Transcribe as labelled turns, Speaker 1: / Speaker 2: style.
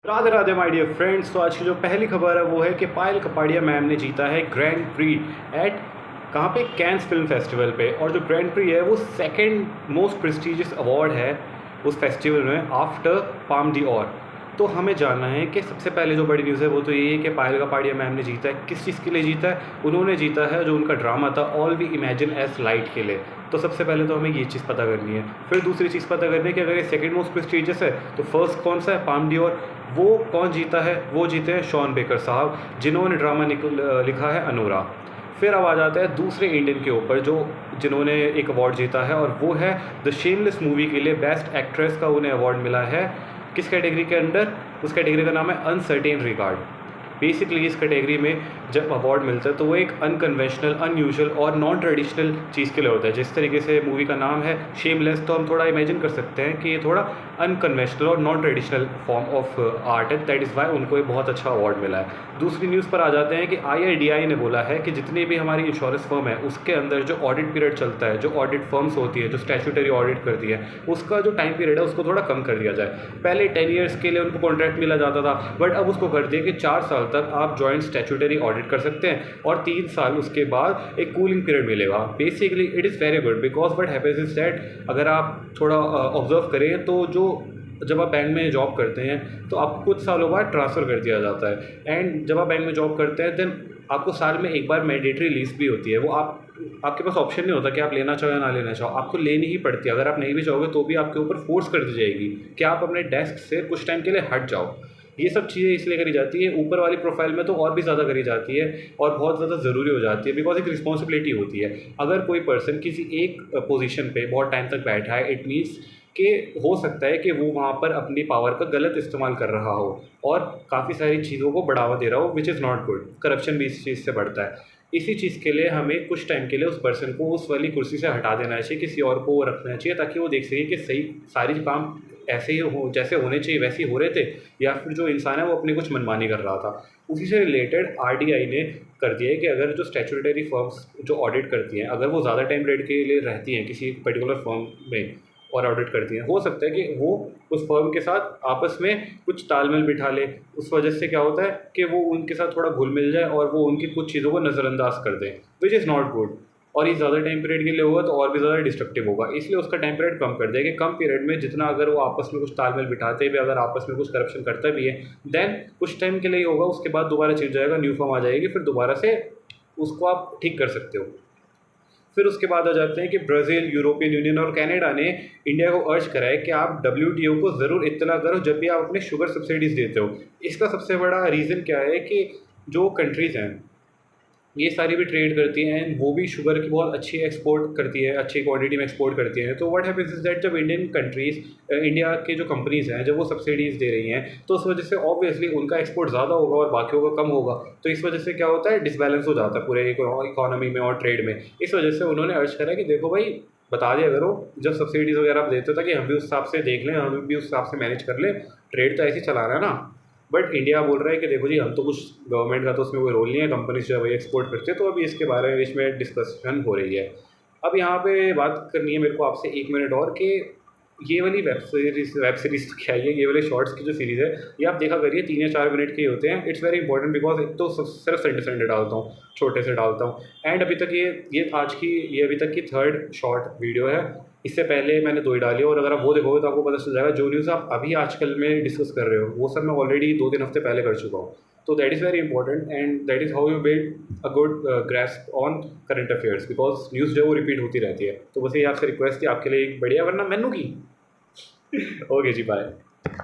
Speaker 1: Radhe Radhe my dear friends. तो आज की जो पहली खबर है वो है कि पायल कपाड़िया मैम ने जीता है ग्रैंड प्री एट कहाँ पे, कैंस फिल्म फेस्टिवल पे। और जो ग्रैंड प्री है वो सेकंड मोस्ट प्रेस्टिजियस अवार्ड है उस फेस्टिवल में आफ्टर पाम डी और। तो हमें जानना है कि सबसे पहले जो बड़ी न्यूज़ है वो तो ये है कि पायल कपाड़िया मैम ने जीता है। किस चीज़ के लिए जीता है? उन्होंने जीता है जो उनका ड्रामा था all we imagine as light के लिए। तो सबसे पहले तो हमें ये चीज़ पता करनी है। फिर दूसरी चीज़ पता करनी है कि अगर ये सेकंड मोस्ट प्रेस्टिजियस है तो फर्स्ट कौन सा है, पाम डी और। वो कौन जीता है? वो जीते हैं शॉन बेकर साहब, जिन्होंने ड्रामा लिखा है अनोरा। फिर अब आ जाता है दूसरे इंडियन के ऊपर जो जिन्होंने एक अवार्ड जीता है, और वो है द शेमलेस मूवी के लिए बेस्ट एक्ट्रेस का उन्हें अवार्ड मिला है। किस कैटेगरी के अंडर? उस कैटेगरी का नाम है अनसर्टेन रिगार्ड। बेसिकली इस कैटेगरी में जब अवार्ड मिलता है तो वो एक अनकन्वेंशनल, अनयूजुअल और नॉन ट्रेडिशनल चीज़ के लिए होता है। जिस तरीके से मूवी का नाम है शेमलेस, तो हम थोड़ा इमेजिन कर सकते हैं कि ये थोड़ा अनकन्वेंशनल और non traditional form of art है। दैट इज़ वाई उनको ये बहुत अच्छा अवार्ड मिला है। दूसरी न्यूज़ पर आ जाते हैं कि IRDAI ने बोला है कि जितनी भी हमारी इंश्योरेंस फर्म है उसके अंदर जो ऑडिट पीरियड चलता है, जो ऑडिट फर्म्स होती है जो स्टैट्यूटरी ऑडिट करती है, उसका जो टाइम पीरियड है उसको थोड़ा कम कर दिया जाए। पहले 10 ईयर्स के लिए उनको कॉन्ट्रैक्ट मिला जाता था, बट अब उसको कर दिया कि 4 साल तक आप जॉइंट स्टैट्यूटरी ऑडिट कर सकते हैं और 3 साल उसके बाद एक कूलिंग पीरियड मिलेगा। Basically it is very good because what happens is that अगर आप थोड़ा ऑब्जर्व करें तो जब आप बैंक में जॉब करते हैं तो आपको कुछ सालों बाद ट्रांसफ़र कर दिया जाता है। एंड जब आप बैंक में जॉब करते हैं देन आपको साल में एक बार मैंडेटरी लीव भी होती है। वो आपके पास ऑप्शन नहीं होता कि आप लेना चाहो या ना लेना चाहो, आपको लेनी ही पड़ती है। अगर आप नहीं भी चाहोगे तो भी आपके ऊपर फोर्स कर दी जाएगी कि आप अपने डेस्क से कुछ टाइम के लिए हट जाओ। ये सब चीज़ें इसलिए करी जाती है, ऊपर वाली प्रोफाइल में तो और भी ज़्यादा करी जाती है और बहुत ज़्यादा ज़रूरी हो जाती है बिकॉज एक रिस्पॉन्सिबिलिटी होती है। अगर कोई पर्सन किसी एक पोजीशन पे बहुत टाइम तक बैठा है, इट मीन्स कि हो सकता है कि वो वहाँ पर अपनी पावर का गलत इस्तेमाल कर रहा हो और काफ़ी सारी चीज़ों को बढ़ावा दे रहा हो, which is not good. Corruption भी इस चीज़ से बढ़ता है। इसी चीज़ के लिए हमें कुछ टाइम के लिए उस पर्सन को उस वाली कुर्सी से हटा देना चाहिए, किसी और को रखना चाहिए ताकि वो देख सके कि सही सारी काम ऐसे ही हो, जैसे होने चाहिए वैसे ही हो रहे थे, या फिर जो इंसान है वो अपनी कुछ मनमानी कर रहा था। उसी से रिलेटेड RDI ने कर दिया है कि अगर जो स्टैट्यूटरी फर्म्स जो ऑडिट करती हैं, अगर वो ज़्यादा टाइम पीरियड के लिए रहती हैं किसी पर्टिकुलर फर्म में और ऑडिट करती हैं, हो सकता है कि वो उस फर्म के साथ आपस में कुछ तालमेल बिठा ले। उस वजह से क्या होता है कि वो उनके साथ थोड़ा घुल मिल जाए और वो उनकी कुछ चीज़ों को नज़रअंदाज कर दें, विच इज़ नॉट गुड। और ये ज़्यादा टाइम पीरियड के लिए होगा तो और भी ज़्यादा डिस्ट्रक्टिव होगा, इसलिए उसका टाइम पीरियड कम कर दिया कि कम पीरियड में जितना अगर वो आपस में कुछ तालमेल बिठाते भी, अगर आपस में कुछ करप्शन करता भी है, देन कुछ टाइम के लिए ही होगा, उसके बाद दोबारा चेंज जाएगा, न्यू फॉर्म आ जाएगी, फिर दोबारा से उसको आप ठीक कर सकते हो। फिर उसके बाद आ जाते हैं कि ब्राज़ील, यूरोपियन यूनियन और कनाडा ने इंडिया को अर्ज करा है कि आप WTO को ज़रूर इत्तला करो जब भी आप अपने शुगर सब्सिडीज़ देते हो। इसका सबसे बड़ा रीज़न क्या है कि जो कंट्रीज़ हैं ये सारी भी ट्रेड करती हैं एंड वो भी शुगर की बहुत अच्छी एक्सपोर्ट करती है, अच्छी क्वांटिटी में एक्सपोर्ट करती हैं। तो व्हाट हैपेंस इज दैट जब इंडिया के जो कंपनीज़ हैं जब वो सब्सिडीज़ दे रही हैं तो उस वजह से ऑब्वियसली उनका एक्सपोर्ट ज़्यादा होगा और बाकियों का कम होगा। तो इस वजह से क्या होता है, डिसबैलेंस हो जाता है पूरे इकोनॉमी में और ट्रेड में। इस वजह से उन्होंने अर्ज करा कि देखो भाई, बता दिया करो जब सब्सिडीज़ वगैरह आप देते हो ताकि हम भी उस हिसाब से देख लें, हम भी उस हिसाब से मैनेज कर लें। ट्रेड तो ऐसे ही चलाना है ना। बट इंडिया बोल रहा है कि देखो जी, हम तो कुछ गवर्नमेंट का तो उसमें कोई रोल नहीं है, कंपनीज जो है वही एक्सपोर्ट करते हैं। तो अभी इसके बारे में इसमें डिस्कशन हो रही है। अब यहाँ पे बात करनी है मेरे को आपसे 1 मिनट और कि ये वाली वेब सीरीज़ तो क्या ही है, ये वाले शॉर्ट्स की जो सीरीज़ है ये आप देखा करिए, 3 या 4 मिनट के ही होते हैं। इट्स वेरी इंपॉर्टेंट बिकॉज एक तो सिर्फ संडे संडे डालता हूँ, छोटे से डालता हूँ। एंड अभी तक ये अभी तक की 3rd शॉर्ट वीडियो है। इससे पहले मैंने 2 ही डाली और अगर आप वो देखोगे तो आपको पता चल जाएगा जो न्यूज़ आप अभी आजकल में डिस्कस कर रहे हो वो सब मैं ऑलरेडी 2-3 हफ्ते पहले कर चुका हूँ। तो that is very important and that is how you build a good grasp on current affairs, because news जो है वो रिपीट होती रहती है। तो बस ये आपसे रिक्वेस्ट थी, आपके लिए एक बढ़िया, वरना मैनू की ओके जी, बाय।